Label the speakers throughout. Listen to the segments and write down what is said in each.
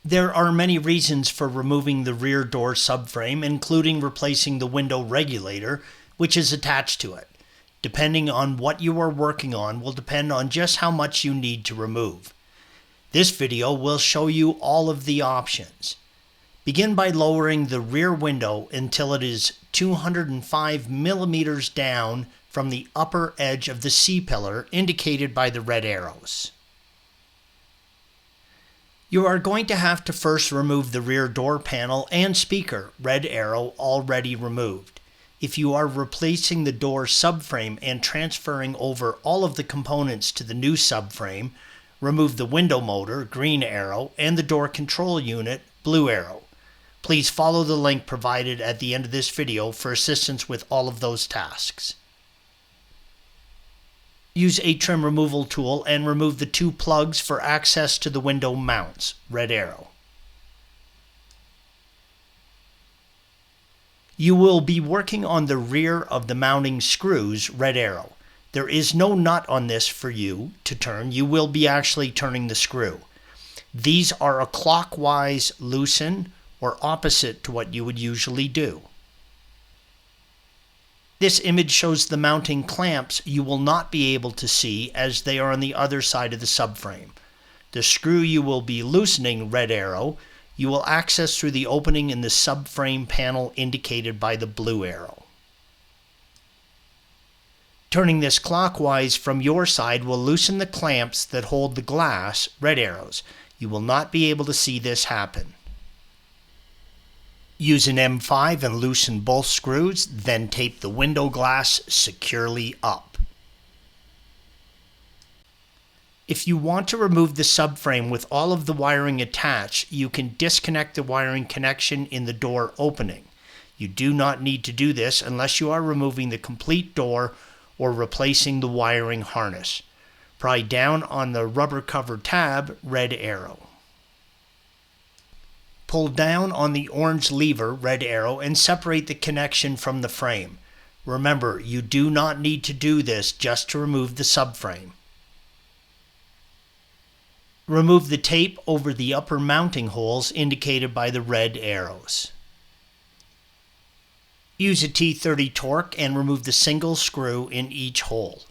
Speaker 1: There are many reasons for removing the rear door subframe, including replacing the window regulator, which is attached to it. Depending on what you are working on will depend on just how much you need to remove. This video will show you all of the options. Begin by lowering the rear window until it is 205 millimeters down from the upper edge of the C-pillar indicated by the red arrows. You are going to have to first remove the rear door panel and speaker, red arrow already removed. If you are replacing the door subframe and transferring over all of the components to the new subframe, remove the window motor, green arrow, and the door control unit, blue arrow. Please follow the link provided at the end of this video for assistance with all of those tasks. Use a trim removal tool and remove the two plugs for access to the window mounts, red arrow. You will be working on the rear of the mounting screws, red arrow. There is no nut on this for you to turn. You will be actually turning the screw. These are a clockwise loosen or opposite to what you would usually do. This image shows the mounting clamps you will not be able to see as they are on the other side of the subframe. The screw you will be loosening, red arrow, you will access through the opening in the subframe panel indicated by the blue arrow. Turning this clockwise from your side will loosen the clamps that hold the glass, red arrows. You will not be able to see this happen. Use an M5 and loosen both screws, then tape the window glass securely up. If you want to remove the subframe with all of the wiring attached, you can disconnect the wiring connection in the door opening. You do not need to do this unless you are removing the complete door or replacing the wiring harness. Pry down on the rubber cover tab, red arrow. Pull down on the orange lever, red arrow, and separate the connection from the frame. Remember, you do not need to do this just to remove the subframe. Remove the tape over the upper mounting holes indicated by the red arrows. Use a T30 torque and remove the single screw in each hole.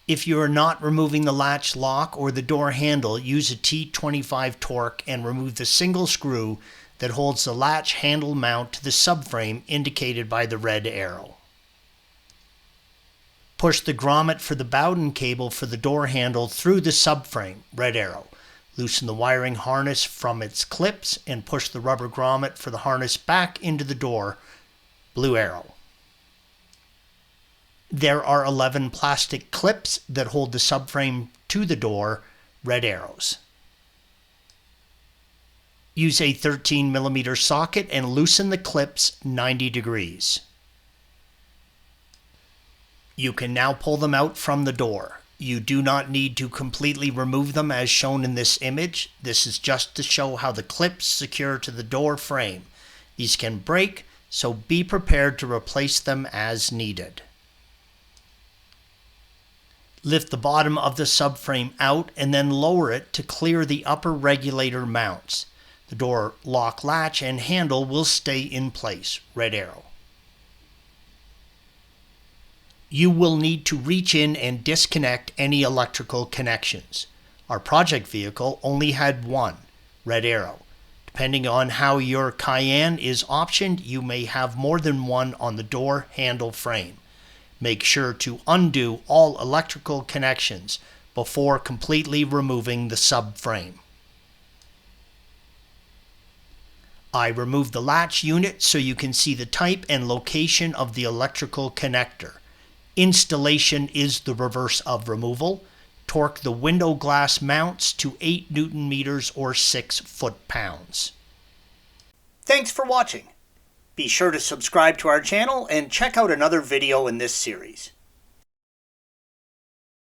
Speaker 1: If you are not removing the latch lock or the door handle, use a T25 torque and remove the single screw that holds the latch handle mount to the subframe indicated by the red arrow. Push the grommet for the Bowden cable for the door handle through the subframe, red arrow. Loosen the wiring harness from its clips and push the rubber grommet for the harness back into the door, blue arrow. There are 11 plastic clips that hold the subframe to the door, red arrows. Use a 13 millimeter socket and loosen the clips 90 degrees. You can now pull them out from the door. You do not need to completely remove them as shown in this image. This is just to show how the clips secure to the door frame. These can break, so be prepared to replace them as needed. Lift the bottom of the subframe out and then lower it to clear the upper regulator mounts. The door lock latch and handle will stay in place, red arrow. You will need to reach in and disconnect any electrical connections. Our project vehicle only had one, red arrow. Depending on how your Cayenne is optioned, you may have more than one on the door handle frame. Make sure to undo all electrical connections before completely removing the subframe. I removed the latch unit so you can see the type and location of the electrical connector. Installation is the reverse of removal. Torque the window glass mounts to 8 Newton meters or 6 foot-pounds. Thanks for watching. Be sure to subscribe to our channel and check out another video in this series.